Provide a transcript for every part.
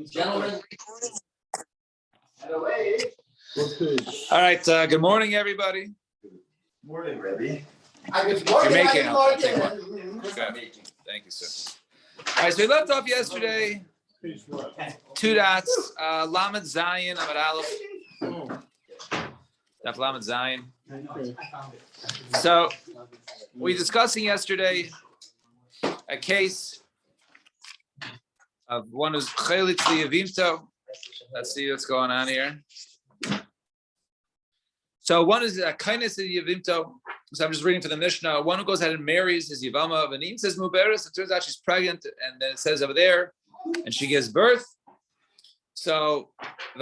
Gentlemen. All right. Good morning, everybody. Morning, Rebbe. You're making it. I'll take one. Okay. Thank you, sir. All right. So we left off yesterday. 2 dots. Lamed Zayin Amar Aleph. Daf Lamed Zayin. So we were discussing yesterday a case of one who's Chelit Liyavimto. Let's see what's going on here. So one is a kindness of Yavimto. So I'm just reading for the Mishnah. One who goes ahead and marries his Yavama of Anim says Muberis. It turns out she's pregnant, and then it says over there, and she gives birth. So if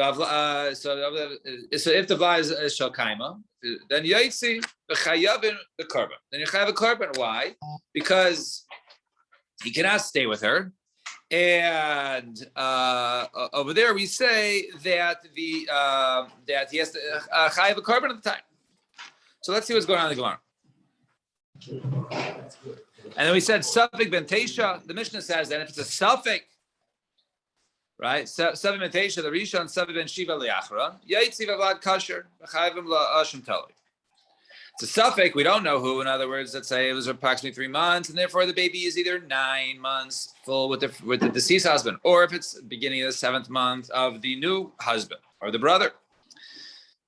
the Vla is Shalkaima, then Yaitzi B'chayavin the Karban. Then you have a Karban. Why? Because he cannot stay with her. And over there we say that that he has to chayav a carbon at the time. So let's see what's going on in the Gemara. And then we said Safek ben Teisha. The Mishnah says that if it's a Safek, right? Safek ben Teisha, the Rishon, Safek ben Shiva le'achra, yaitzi v'avad kasher v'chayavim la'ashim tali. It's a Safek, we don't know who. In other words, let's say it was approximately 3 months, and therefore the baby is either 9 months full with the deceased husband, or if it's beginning of the 7th month of the new husband or the brother.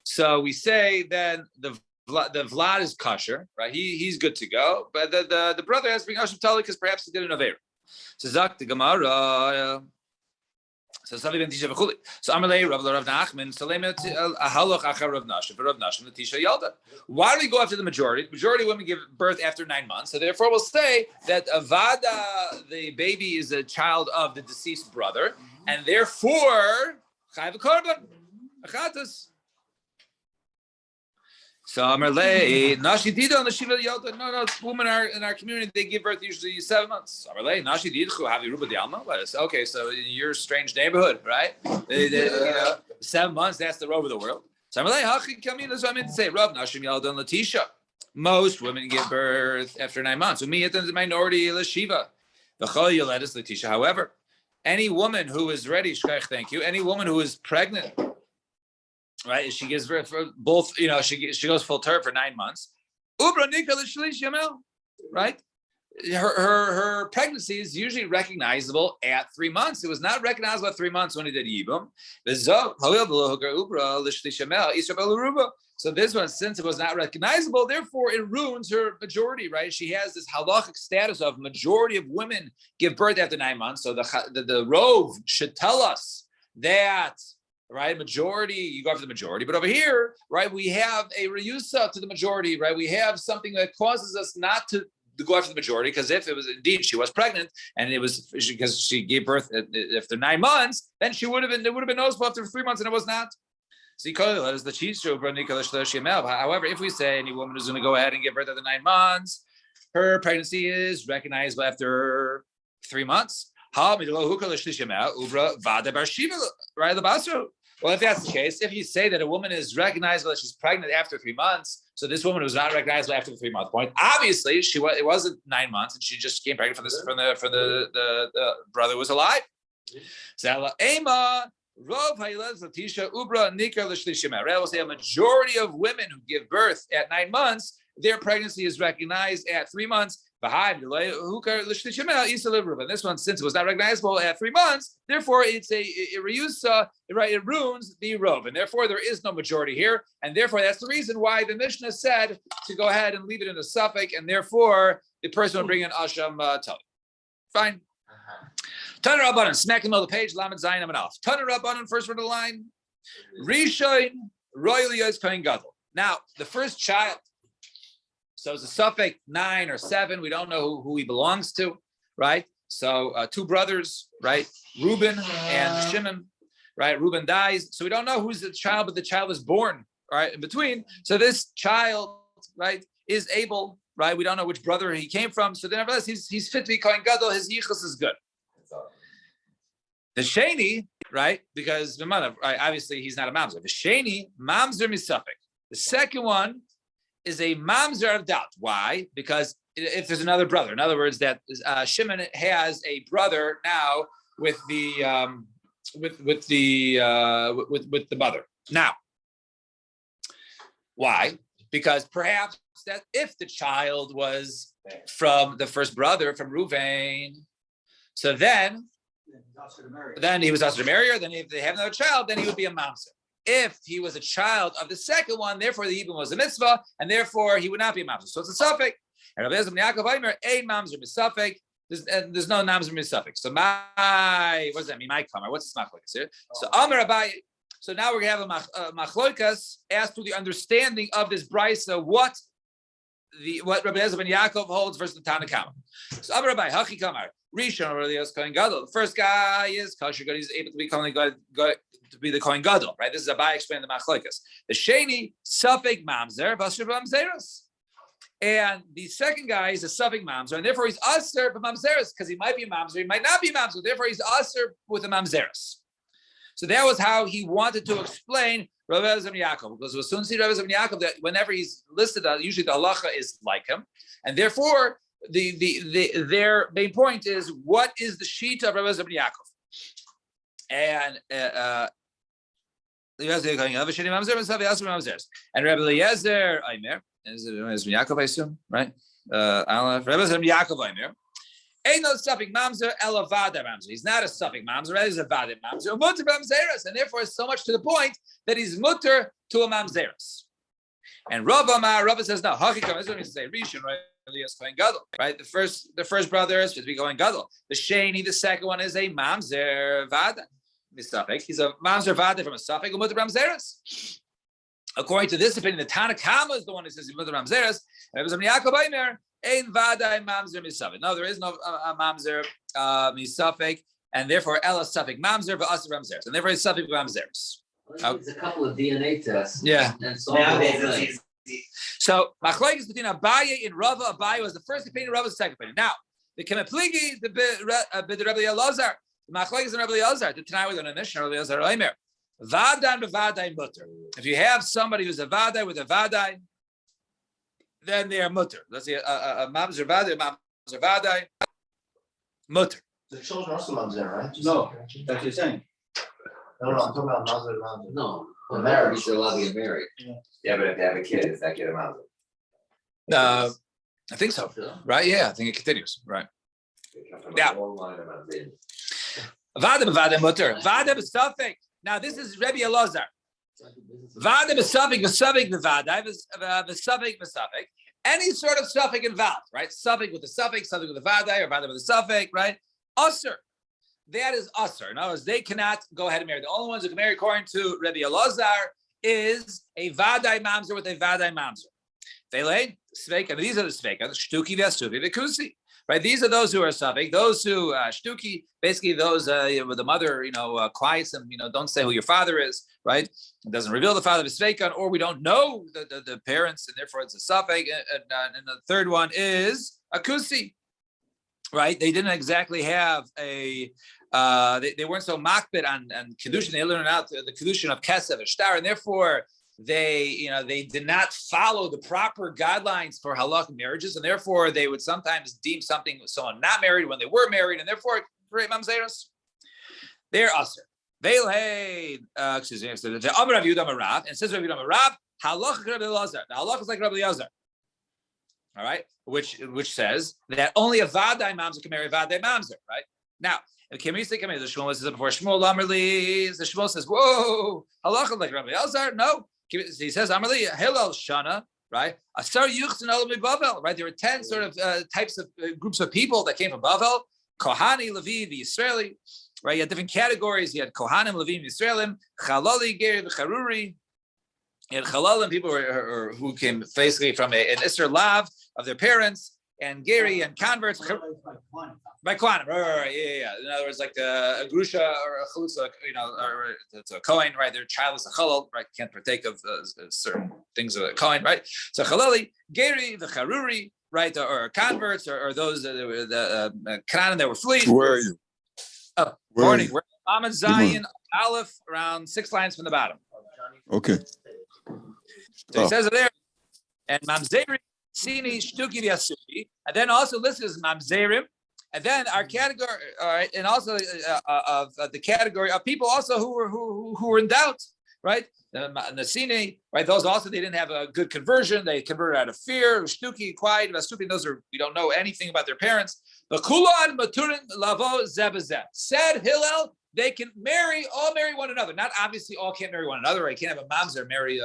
So we say then the Vlad is kosher, right? He's good to go, but the brother has to bring Ashim Tali because perhaps he did an Aveir. So Zak the Gemara. So Amalei Rav Nachman, Ahalach Achar Rav Nashim, Rav Nashim Latisha Yalda. Why do we go after the majority? The majority of women give birth after 9 months. So therefore we'll say that Avada, the baby, is a child of the deceased brother, and therefore Chayv Korban, Achatas. So Amalei Nashi Dida and the Shiva Yalda. No, women are in our community, they give birth usually 7 months. Amalei Nashi Didchu Havi Ruba Dialma. Okay, so in your strange neighborhood, right? 7 months, that's the robe of the world. So Amalei Hachi Kamin is what I meant to say. Rav Nashim Yalda and Latisha. Most women give birth after 9 months. Umiyat and the minority Lashiva. V'chol Yoledis Latisha. However, any woman who is ready, Shkaich, thank you. Any woman who is pregnant, right? She gives birth for both, she goes full term for 9 months. Right? Her pregnancy is usually recognizable at 3 months. It was not recognizable at 3 months when he did Yibum. So this one, since it was not recognizable, therefore it ruins her majority, right? She has this halachic status of majority of women give birth after 9 months. So the Rove should tell us that, right, majority, you go after the majority, but over here, right, we have a reyusa to the majority, right? We have something that causes us not to go after the majority, because if it was indeed she was pregnant and it was because she gave birth after 9 months, then it would have been noticeable after 3 months, and it was not. So that is the cheese. However, if we say any woman is going to go ahead and give birth after 9 months, her pregnancy is recognizable after 3 months. Right, well, if that's the case, if you say that a woman is recognizable that she's pregnant after 3 months, so this woman was not recognizable after the 3 month point. Obviously, it wasn't 9 months, and she just came pregnant from the brother who was alive. So we'll say a majority of women who give birth at 9 months, their pregnancy is recognized at 3 months. And this one, since it was not recognizable at 3 months, therefore it's it ruins the robe, and therefore there is no majority here, and therefore that's the reason why the Mishnah said to go ahead and leave it in a suffix, and therefore the person would bring in Asham Tali. Fine. Tana Rabbanan, smack in the middle of the page, Lamed Zayin Amar Aleph. Tana Rabbanan, first word of the line. Rishon Royal Yos Kohen Gadol. Now, the first child. So it's a suffix 9 or 7. We don't know who he belongs to, right? So 2 brothers, right? Reuben and Shimon, right? Reuben dies. So we don't know who's the child, but the child was born, right? In between. So this child, right, is able, right? We don't know which brother he came from. So then nevertheless, he's fit to be Kohen Gadol. His yichus is good. The Sheni, right? Because right, obviously he's not a mamzer. The Sheni, mamzer misafik. The second one is a mamzer of doubt. Why? Because if there's another brother, in other words, that Shimon has a brother now with the the mother. Now, why? Because perhaps that if the child was from the first brother, from Ruvain, so then he was also to marry her. Then if they have another child, then he would be a mamzer. If he was a child of the second one, therefore the Yibum was a mitzvah, and therefore he would not be a mamzer. So it's a suffix. And Rabbi Eliezer ben Yaakov Aimer, a mamzer misafik. There's no mamzer misafik. So what does that mean? My kamar. What's this machlokas here? So Amar Abaye. So now we're gonna have a machlokas as to the understanding of this brisa. What Rabbi Eliezer ben Yaakov holds versus the Tanna Kamma. So Amar Abaye Hachi Kamar. Rishon Aurelius Kohen Gadol. The first guy is kosher God. He's able to be to be the Kohen Gadol, right? This is Abaye explaining the machlokas. The sheni suffik mamzer v'asher b'mamzeros. And the second guy is a suffik mamzer, and therefore he's aser b'mamzeros because he might be a mamzer, he might not be a mamzer. Therefore he's aser with a mamzeros. So that was how he wanted to explain Rabbi Eliezer ben Yaakov, because we'll soon see Rabbi Eliezer ben Yaakov that whenever he's listed, usually the halacha is like him, and therefore their main point is what is the sheet of Rabbi Eliezer ben Yaakov, and Rabbi Eliezer Aimer is it Rabbi Eliezer ben Yaakov, I assume, right? Rabbi Eliezer ben Yaakov Aimer. Ain't no suffix mamzer elavada mamzer. He's not a suffix mamzer. He's a vadet mamzer. Mutter mamzeres, and therefore it's so much to the point that he's mutter to a mamzeres. And Rava says no. Hakikam is what he say. Rishon Elias Kohen Gadol. Right. The first brother is to be Kohen Gadol. The sheni, the second one is a mamzer vada. Misafik. He's a mamzer vada from a suffix. Mutter mamzeres. According to this opinion, the Tanna Kamma is the one who says mutter mamzeres. And it was Yaakov Aimer. Ein vadai mamzer misafik. No, there is no mamzer misafik, and therefore ella suffik mamzer v'aser mamzeres, and therefore it's suffik mamzeres. There's a couple of DNA tests. Yeah. And nowadays so machlokes between Abaye and Rava. Abaye was the first opinion. Rava was the second opinion. Now the kemepligi the Rabbi Elazar, the machlokes and Rabbi Elazar. The tonight we're going to mention Rabbi Elazar Omer. Vadan b'vadai mutter. If you have somebody who's a vadai with a vadai, then they are mutter. Let's say a mamzer vadai, mutter. The children are also mamzer, right? No, that's what you're saying. No, I'm talking about mamzer. No, The marriage are allowed to get married. Yeah, but if they have a kid, is that kid a mamzer? I think so. Right? Yeah, I think it continues. Right. Yeah. Vadai mutter. Vadai b'safik. Now this is Rabbi Elazar. Vada b'safik v'safik v'vadai v'safik v'safik. Any sort of suffix involved, right? Suffix with a suffix, suffix with a vadai, or vadai with a suffix, right? Usher. That is usher. In other words, they cannot go ahead and marry. The only ones who can marry, according to Rabbi Elazar, is a vadai mamzer with a vadai mamzer. Vele, sveka. These are the sveka, the shtuki v'astuki v'kusi. Right, these are those who are suffix. Those who shtuki, basically those with the mother, quiets them. Don't say who your father is. Right, it doesn't reveal the father of sveikan, or we don't know the parents, and therefore it's a suffix. And the third one is a kusi. Right, they didn't exactly have a. They weren't so makbid on kedushin. They learned out the kedushin of kesef and shtar, and therefore they did not follow the proper guidelines for halakha marriages, and therefore they would sometimes deem someone not married when they were married, and therefore great mamzeros. They're usher. Excuse me. The Amar Rav Yehuda Marav, and says Rav Yehuda Marav, halakha Rabbi Elazar. The halakha is like Rabbi Elazar. All right, which says that only a vadai mamzer can marry a vadai mamzer. Right now. The Shmuel says before Shmuel Amarli, the Shmuel says, "Whoa, halacha like Rabbi Elazar." No, he says Amarli Hillel Shana, right? Asar Yuchsin Olam Bavel, right? There were 10 sort of types of groups of people that came from Bavel: Kohani, Levi, the Israeli, right? You had different categories. You had Kohanim, Levim, Israelim, Chalali, Geri, Charuri. You had Chalalim, people who came basically from an Isser Lav of their parents, and Geri and converts. By Kohanim, right, yeah. In other words, like a grusha or a chalutza, or it's a kohen, right? Their child is a chalal, right? Can't partake of certain things of a kohen, right? So chalali, geri, the charuri, right? Or converts, or those the Canaan that were fleeing. Where are you? Oh, morning. We're Ahmed Zion Aleph, around 6 lines from the bottom. Okay. So he says it there, and mamzerim sini shtuki v'asuki, and then also listed as mamzerim. And then our category, all right, and also of the category of people also who were in doubt, right? The Nasini, right? Those also they didn't have a good conversion. They converted out of fear. Shtuki, quiet, Vastupi. Those are we don't know anything about their parents. The Kulan Maturin Lavo Zebazet said Hillel. They can all marry one another. Not obviously all can't marry one another. Right? Can't have a mamzer marry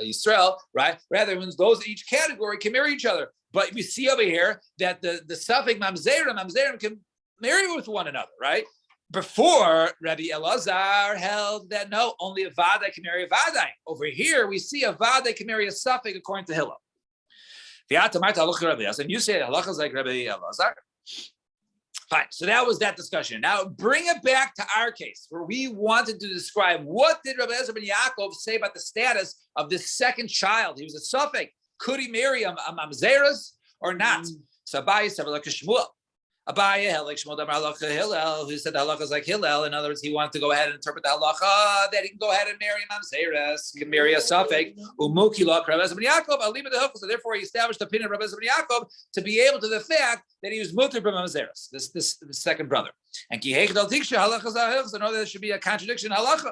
Yisrael, right? Rather, those in each category can marry each other. But we see over here that the suffix mamzerim can marry with one another, right? Before Rabbi Elazar held that no, only a vadai can marry a vadai. Over here, we see a vadai can marry a suffix according to Hillel. And you say halacha is like Rabbi Elazar. Fine. So that was that discussion. Now bring it back to our case where we wanted to describe what did Rabbi Elazar ben Yaakov say about the status of this second child. He was a suffix. Could he marry a mamzeres or not? So Abaye said like Shmuel. Abaye held like Shmuel Damar halacha Hillel, who said the halacha is like Hillel. In other words, he wanted to go ahead and interpret the halacha that he can go ahead and marry a mamzeres, he can marry a suffix. Umukila Rabbi Elazar ben Yaakov alima the so therefore he established the opinion of Rabbi Elazar ben Yaakov to be able to the fact that he was mutter by mamzeres, this second brother. And kihek dal tiksha halacha zahil, so know there should be a contradiction halacha.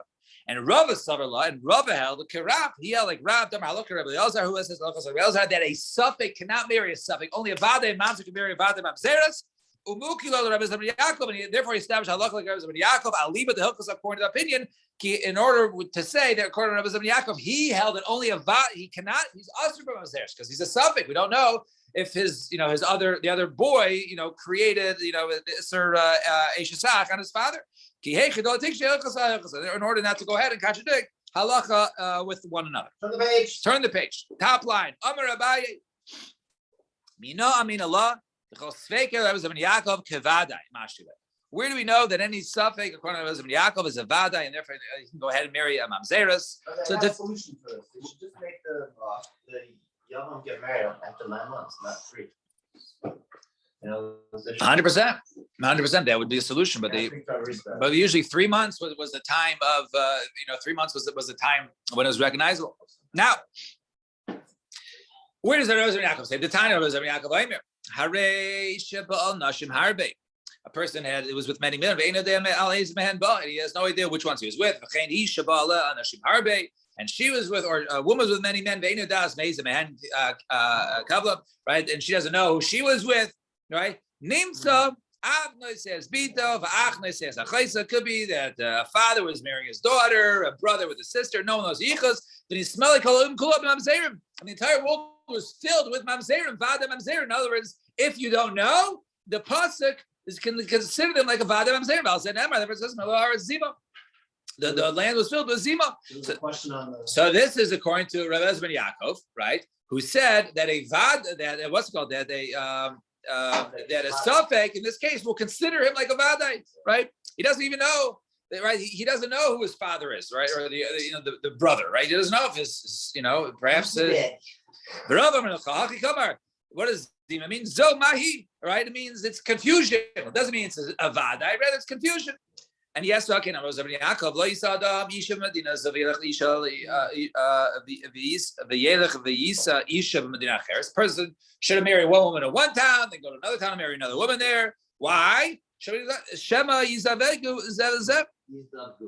And Rava Savarla and Rava held Karab. He held like Rab Damar halacha Rabbi Elazar, who says Rabbi Elazar that a suffix cannot marry a suffix. Only a vadai and mamzer can marry a vadai mamzeres. Umukila Rabbi Elazar ben Yaakov, and therefore he established halacha like Rabbi Elazar ben Yaakov. Aliba the hilchos according to the opinion. In order to say that according to Rabbi Elazar ben Yaakov, he held that only a vad he cannot. He's asur by mamzeres because he's a suffix. We don't know if the other boy created Sir Eshesach on his father. In order not to go ahead and contradict halacha with one another. Turn the page. Top line. Amar Abaye. Mina amin Allah. Where do we know that any suffix according to Rabbi Yaakov is a vadai and therefore you can go ahead and marry a mamzeres? So the solution for this, they should just make the Yavam get married after 9 months, not 3. 100%. That would be a solution, but usually 3 months was the time of 3 months was the time when it was recognizable. Now, where does the Rabbi Yaakov say? The time of Rabbi Yaakov Aimer. Harei sheba'al nashim harbe. A person it was with many men, and he has no idea which ones he was with. And she was with, or a woman was with many men, right? And she doesn't know who she was with, right? Nimsa, says could be that a father was marrying his daughter, a brother with a sister, no one knows yichus, then he smelled like and the entire world was filled with mamzerim, vada mamzerim. In other words, if you don't know, the pasuk can consider them like a vada mamzerim. The land was filled with zima. So this is according to Rabbi Elazar ben Yaakov, right? Who said that a suffix in this case will consider him like a vadai, right? He doesn't even know. Right, he doesn't know who his father is, right, or the brother, right? He doesn't know if his perhaps. What does zima mean? Zo mahi, right? It means it's confusion. It doesn't mean it's a vadai, rather it's confusion. And yes, okay, now Yaakov lo yisadam isha medina zavilach isha isha medina cheres. Person should have married one woman in one town, then go to another town and marry another woman there. Why? Shema yizavegu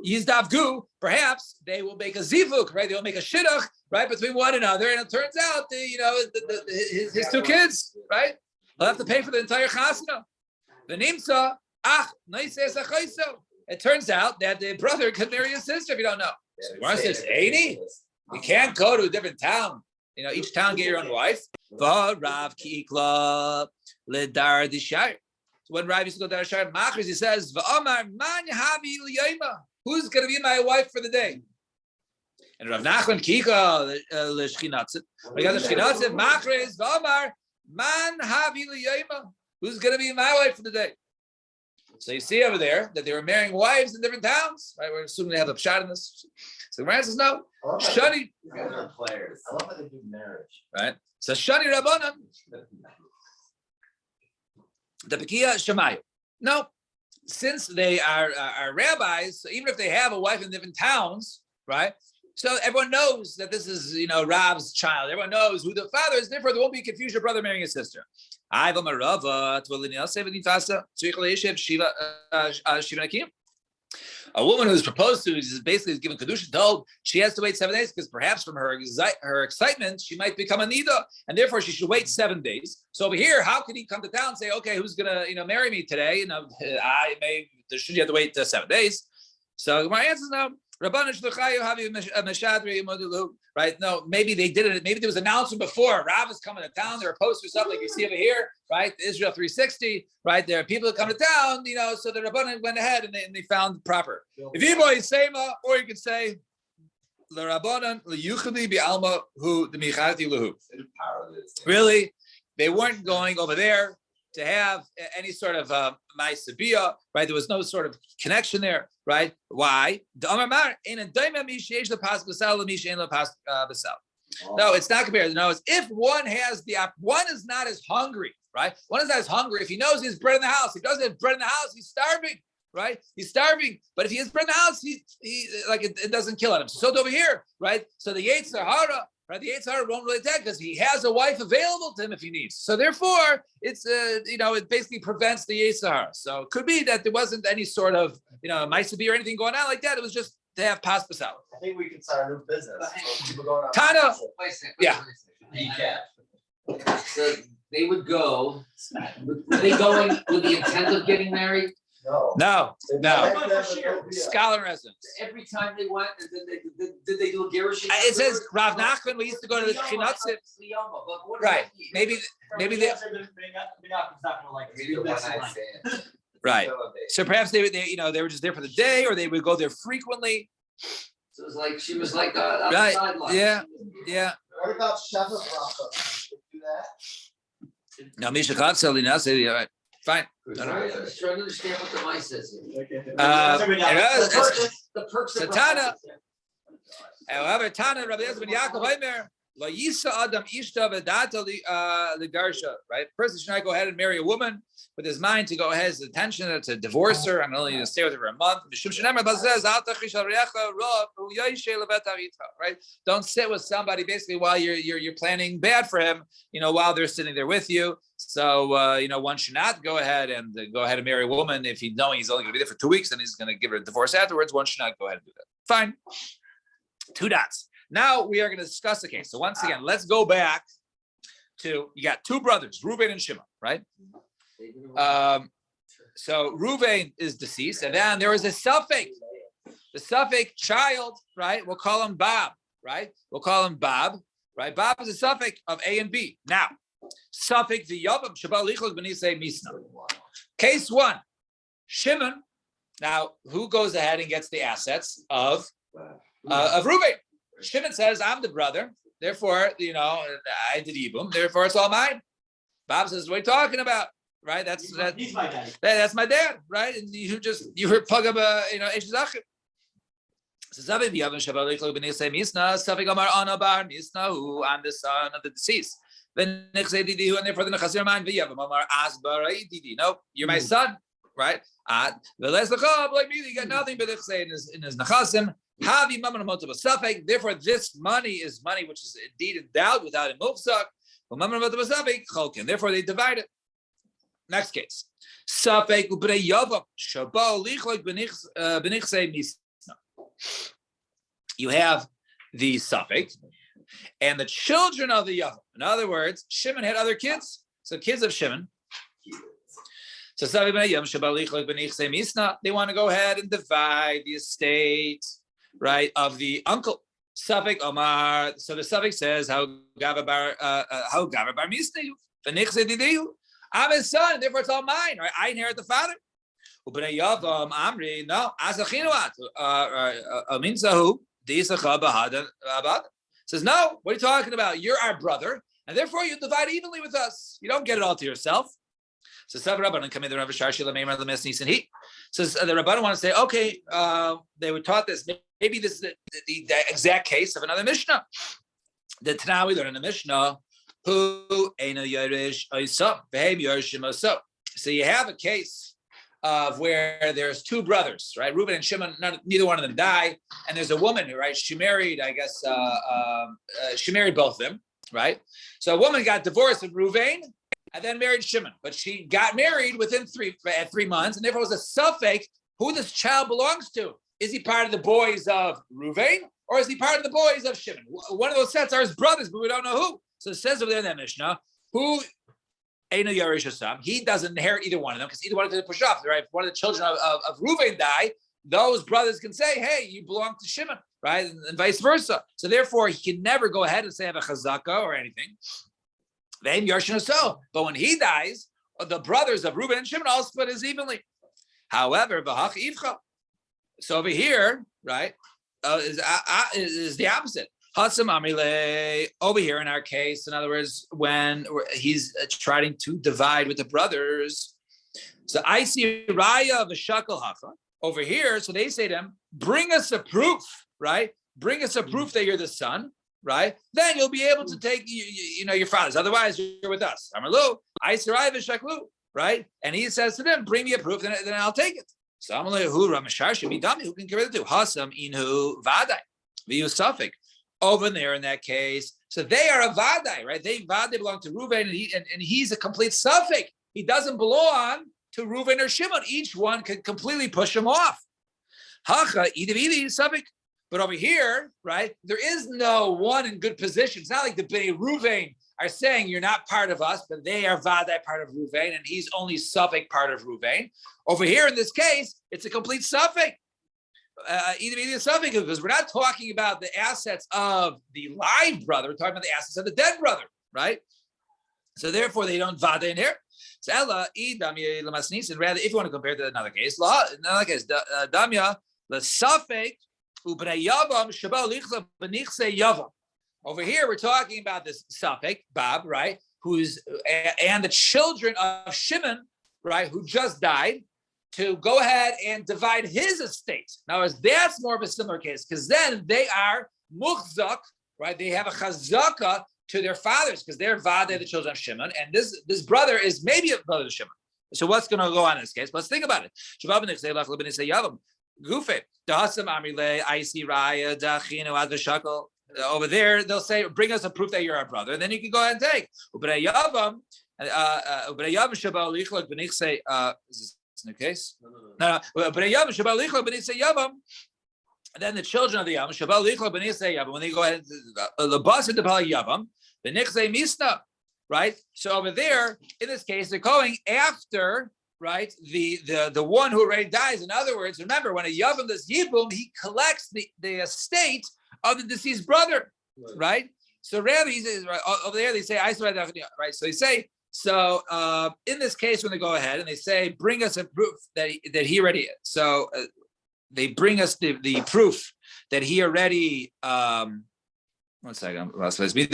yizdavgu. Perhaps they will make a zivuk, right? They will make a shidduch, right, between one another, and it turns out his 2 kids, right? He'll have to pay for the entire chasna. The nimsa noises achayso. It turns out that the brother could marry his sister if you don't know. So Gemara says, "Eighty, you can't go to a different town. Each town get your own wife." Rav Kikla ledar dishayr. So when Rav used to go to Shar Machris, he says, "V'amar man havi liyayma." Who's going to be my wife for the day? And Rav Nachman Kika l'shchinatzit. We got the shchinatzit Machris. V'amar man havi liyayma. Who's going to be my wife for the day? So you see over there that they were marrying wives in different towns, right? We're assuming they have a shot in this. So the says no. Shani. I love how they do marriage. Right. So Shani Rabbanan. The Pekia Shemayu. No, since they are rabbis, so even if they have a wife in different towns, right? So everyone knows that this is Rav's child. Everyone knows who the father is. Therefore, there won't be confusion. Brother marrying his sister. I have a marava to a woman who's proposed to is basically given kedusha told she has to wait 7 days because perhaps from her excitement she might become a nida and therefore she should wait 7 days. So over here, how could he come to town and say, okay, who's gonna marry me today? Should you have to wait 7 days? So my answer is no. Right? No, maybe they did it. Maybe there was an announcement before. Rav is coming to town. There are posters up like you see over here, right? Israel 360, right? There are people that come to town, so the Rabbanan went ahead and they found proper. If you boy Sema, or you could say the Rabbanan liyuchli bi'alma hu demichati lahu. Really, they weren't going over there to have any sort of ma'aseh, right? There was no sort of connection there, right? Why? No, it's not compared. No, it's if one has one is not as hungry, right? One is not as hungry if he knows he has bread in the house. If he doesn't have bread in the house, he's starving, right? He's starving. But if he has bread in the house, it doesn't kill him. So over here, right? So the Yetzer Hara, right? The Yetzer Hara won't really attack because he has a wife available to him if he needs. So therefore, it's it basically prevents the Yetzer Hara. So it could be that there wasn't any sort of ma'aseh or anything going on like that. It was just to have pas basal. I think we can start a new business. People going on. Tana. Wait a second. Yeah. So they would go. Were they going with the intent of getting married? No. No. Scholar residence. Every time they went, and then did they do a Gerushin? It says Rav Nachman. We used to go to the Chinutzim. Right. Maybe they. Right. So perhaps they were just there for the day, or they would go there frequently. So it was like she was like on Right. the sideline. Yeah. What about Shabbat bracha? They do that? Now Misha Chatzeli now say all right. Fine. I'm just trying to understand what the mice says here. The perks of Tana. However, Tana Rabbi Yosef ben Yaakov Omer lo yisa adam ishta v'data ligarsha. Right, person should not go ahead and marry a woman with his mind to go ahead, his intention to divorce her and only to stay with her for a month. Right, don't sit with somebody basically while you're planning bad for him. While they're sitting there with you. So one should not go ahead and marry a woman if he's knowing he's only going to be there for 2 weeks and he's going to give her a divorce afterwards. One should not go ahead and do that. Fine. 2 dots. Now we are going to discuss the case. So once again, let's go back to, you got 2 brothers, Reuven and Shimon, right? So Reuven is deceased, and then there is a suffix. The suffix child, right? We'll call him Bob, right? We'll call him Bob, right? Bob is a suffix of A and B. Now, suffix the Yavam Shabbat Lichos B'nisei Misna. Case 1, Shimon. Now, who goes ahead and gets the assets of Reuven? Shimon says, I'm the brother, therefore, I did Yibum, therefore it's all mine. Bob says, what are you talking about? Right? He's my dad. That's my dad, right? And you heard Pagab, Eish Zachim. So Zavim Yavam Shabbat Lichos B'nisei Misna, Safik Amar Anabar Misna, who I'm the son of the deceased. And therefore the Nechazir mind V'Yavam Amar Asbarai Didi. No, you're my son, right? Like me, you got nothing but in his Nechasim. Therefore, this money is money which is indeed endowed without a mufsak. Therefore, they divide it. Next case. You have the suffix and the children of the Yavam. In other words, Shimon had other kids. So kids of Shimon. So they want to go ahead and divide the estate, right, of the uncle. Suffix Omar. So the suffix says, how Gava bar Misna, I'm his son, therefore it's all mine, right? I inherit the father. Amri, no, says, no, what are you talking about? You're our brother, and therefore you divide evenly with us. You don't get it all to yourself. So Says the Rabbanan want to say, okay, they were taught this. Maybe this is the exact case of another Mishnah. The Tanah we learn in the Mishnah, who Eino Yorish Oisam, Vehem Yorishim Osam. So you have a case of where there's 2 brothers, right? Reuben and Shimon, neither one of them die, and there's a woman who, right? She married, I guess, she married both of them, right? So a woman got divorced with Reuven, and then married Shimon. But she got married at 3 months, and therefore it was a suffix who this child belongs to. Is he part of the boys of Ruvain, or is he part of the boys of Shimon? One of those sets are his brothers, but we don't know who. So it says over there in that Mishnah, who Eino Yarish Hasam, he doesn't inherit either one of them because either one of them push off. Right? If one of the children of Ruvain die, those brothers can say, "Hey, you belong to Shimon," right, and vice versa. So therefore, he can never go ahead and say I have a chazaka or anything. Then Yarshin so, but when he dies, the brothers of Reuben and Shimon all split as evenly. However, v'hach ivcha. So over here, right, is the opposite. Hasam amrile. Over here in our case, in other words, when he's trying to divide with the brothers, so I see raya of a shakel hacha over here. So they say to him, "Bring us a proof, right? Bring us a proof that you're the son." Right, then you'll be able to take your fathers. Otherwise, you're with us. Amalu, I survive shaklu. Right, and he says to them, "Bring me a proof, then I'll take it." So Amalu, who Ramashar should be dummy. Who can compare the two? Hasam inhu vadai v'yu suffik. Over there in that case, so they are a vadai, right? They belong to Reuven, and he's a complete suffik. He doesn't belong to Reuven or Shimon. Each one can completely push him off. Hacha idividi suffik. But over here, right, there is no one in good position. It's not like the Bnei Ruvain are saying you're not part of us, but they are Vadai part of Ruvain, and he's only Suffolk part of Ruvain. Over here in this case, it's a complete Suffolk. Either Suffolk, because we're not talking about the assets of the live brother, we're talking about the assets of the dead brother, right? So therefore, they don't Vadai in here. So Ella, and rather, if you want to compare to another case, Damya, the Suffolk. Over here, we're talking about this Suffolk, Bob, right? And the children of Shimon, right, who just died, to go ahead and divide his estate. Now, that's more of a similar case, because then they are muchzak, right? They have a chazaka to their fathers, because they're vade, the children of Shimon, and this brother is maybe a brother of Shimon. So what's going to go on in this case? Let's think about it. Gufe, Dasam Amrile, Icy Raya, Dachino, Advashakal. Over there, they'll say, bring us a proof that you're our brother, and then you can go ahead and take. Ubrayavam, Shabal Lichlak, Benich say, is this in the case? No. Ubrayavam, Shabal Lichlak, Benich say Yavam. And then the children of the Yavam, Shabal Lichlak, Benich say Yavam, when they go ahead, the bus in the Pal Yavam, Benich say Misna, right? So over there, in this case, they're going after. Right, the one who already dies. In other words, remember when a yavam does yibum, he collects the estate of the deceased brother. Right. So rather, he says right over there they say right. So they say in this case when they go ahead and they say bring us a proof that he already. So they bring us the proof that he already. One second. Fine. So Safek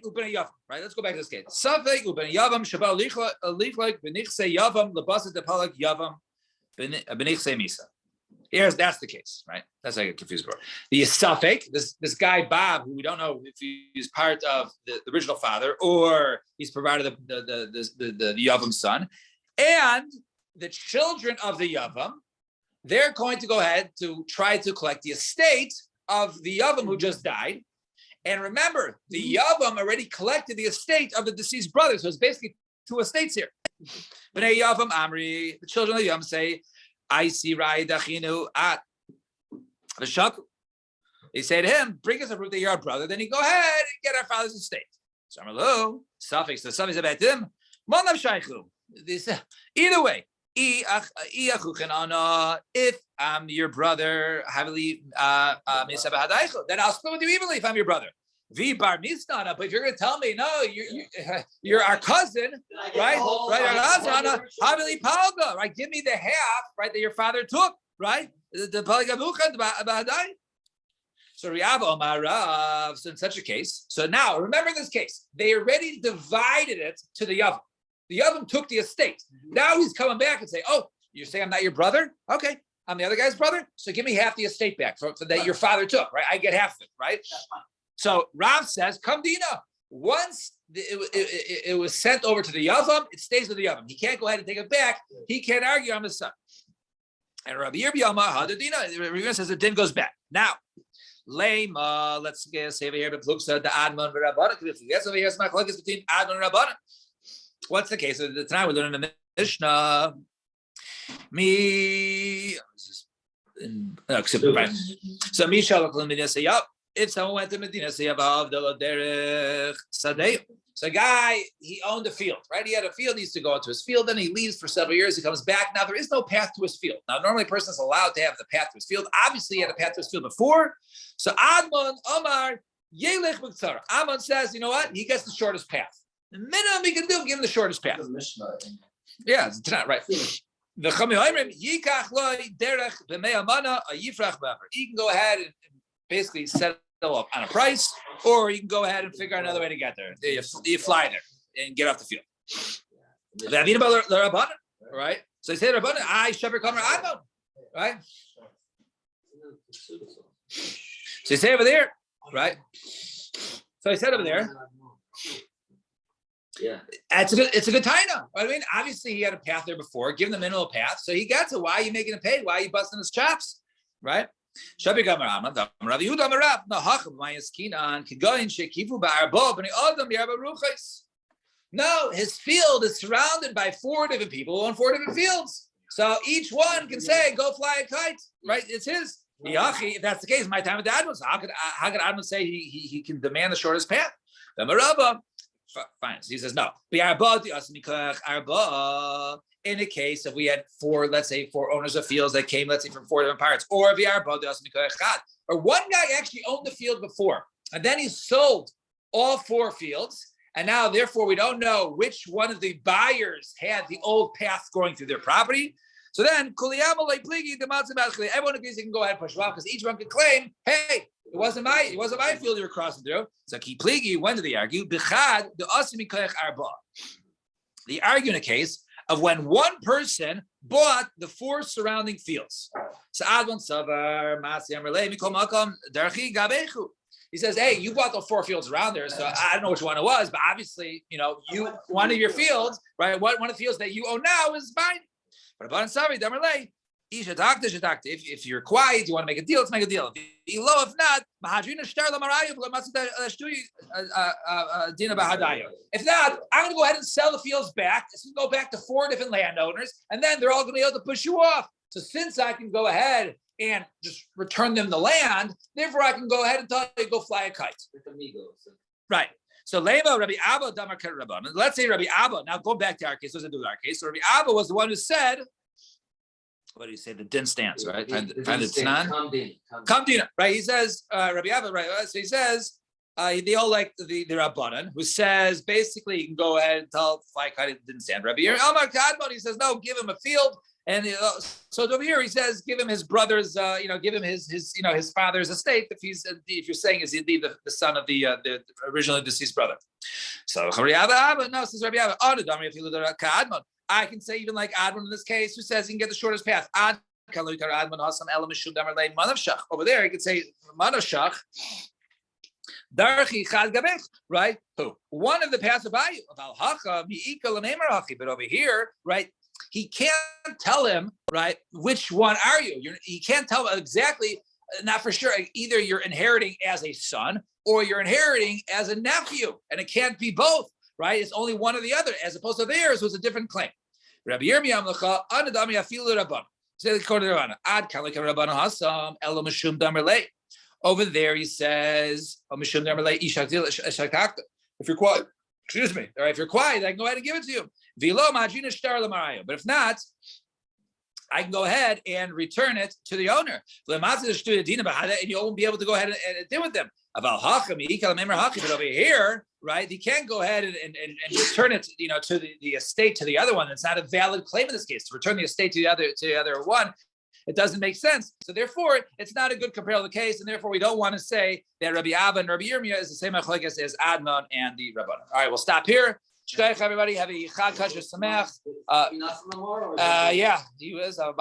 u'bnei Yavam. Right. Let's go back to this case. Safek u'bnei Yavam shabal lichlek b'nichse Yavam lebaset depalak Yavam b'nichse Misa. That's the case, right? That's how I get confused before. The Safek, this guy Bob, who we don't know if he's part of the original father or he's provided the Yavam son, and the children of the Yavam, they're going to go ahead to try to collect the estate of the Yavam who just died. And remember, the Yavam already collected the estate of the deceased brother, so it's basically two estates here. Bnei Yavam Amri, the children of the Yavam say, I see Rai Dachinu at the Shaku. They say to him, bring us a proof that you're our brother, then you go ahead and get our father's estate. So Amalu, suffix, the suffix about him, Manav Shaykhu. Either way, if I'm your brother, then I'll split with you evenly if I'm your brother. But if you're going to tell me, no, you're our cousin, right? Right? Give me the half, right, that your father took, right? The So Riav Omar Rav. So in such a case, so now remember this case, they already divided it to the Yavam. The Yavam took the estate. Now he's coming back and say, "Oh, you're saying I'm not your brother? Okay, I'm the other guy's brother. So give me half the estate back for that your father took, right? I get half of it, right?" So Rav says, "Come Dina. Once it was sent over to the Yavam, it stays with the Yavam. He can't go ahead and take it back. He can't argue. I'm his son." And Rabbi Yirmiyah Hadadina, Rabbi Yirmiyah says the din goes back. Now, Lema, let's say over here, but looks at the Admon Rabbanan. Yes, over here, it's machlokes between Admon and Rabbanan. What's the case? Tonight we're learning the Mishnah. So Misha say, yup. If someone went to Medina, say so a guy, he owned a field, right? He had a field, he used to go out to his field, then he leaves for several years, he comes back. Now there is no path to his field. Now normally a person is allowed to have the path to his field. Obviously he had a path to his field before. So Admon Omar Yelech B'Ktsara. Admon says, you know what? He gets the shortest path. The minimum he can do, give him the shortest path. Yeah, it's not right. The Chachamim Yikach Loi Derech B'Mei Amana A Yifrach B'Aver. He can go ahead and basically settle up on a price, or you can go ahead and figure out another way to get there. You fly there and get off the field. Right? So he said, Rabbanan, I Shepherd Kamer Admon. Right? So he said over there, right? So I said over there. Yeah, It's a good taina. I mean, obviously he had a path there before, give him the minimal path, so he got to why are you making him pay? Why are you busting his chops? Right? No, his field is surrounded by 4 different people on 4 different fields. So each one can say, go fly a kite, right? It's his. If that's the case, my time with Admon. So how could Admon say he can demand the shortest path? Fine. So he says, no. In a case if we had 4, let's say 4 owners of fields that came, let's say from 4 different parts, or one guy actually owned the field before, and then he sold all 4 fields, and now therefore we don't know which one of the buyers had the old path going through their property. So then everyone agrees he can go ahead and push off because each one can claim, hey, it wasn't my field you were crossing through. So when do they argue? They argue in a case of when one person bought the 4 surrounding fields. So he says, hey, you bought the 4 fields around there, so I don't know which one it was, but obviously, one of your fields, right? One of the fields that you own now is mine. But if you're quiet, you want to make a deal, let's make a deal. If not, I'm going to go ahead and sell the fields back. It's going to go back to 4 different landowners, and then they're all going to be able to push you off. So since I can go ahead and just return them the land, therefore I can go ahead and tell you go fly a kite. Right. So Lema Rabbi Abba Damar Rabbanan. Let's say Rabbi Abba. Now go back to our case. What does it do with our case? So Rabbi Abba was the one who said, what do you say? The din stands, right? Kamdina, right? He says, Rabbi Abba, right? So he says, they all like the Rabbanan, who says basically you can go ahead and tell fly kite it didn't stand. Rabbi Amar Kadmon, he says no, give him a field. And so over here he says, give him his brother's, give him his father's estate if you're saying is indeed the son of the originally deceased brother. So Rabbi Abba, no, says Rabbi Abba, I can say even like Admon in this case, who says he can get the shortest path. Over there, he could say Manashach. Right? Who? One of the paths of value. But over here, right? He can't tell him, right, which one are you? He can't tell exactly, not for sure. Either you're inheriting as a son or you're inheriting as a nephew, and it can't be both, right? It's only one or the other, as opposed to theirs was a different claim. Rabbi Yirmiyah Amlecha, Anadami Afilu Rabban. Say the Kohen Rabban. Ad Kalek Rabban Hasam Elo Mishum Damerle. Over there he says, Mishum Damerle Ishaktil Ishakakta. If you're quiet, excuse me. All right, if you're quiet, I can go ahead and give it to you. But if not, I can go ahead and return it to the owner. And you won't be able to go ahead and deal with them. But over here, right, he can't go ahead and return it, to the estate to the other one. It's not a valid claim in this case to return the estate to the other one. It doesn't make sense. So therefore, it's not a good comparable case, and therefore we don't want to say that Rabbi Abba and Rabbi Yirmiyah is the same machlokes as Admon and the Rabbanan. All right, we'll stop here. Shkoyach, everybody. Have a Chag Kasher Sameach. Yeah, he was about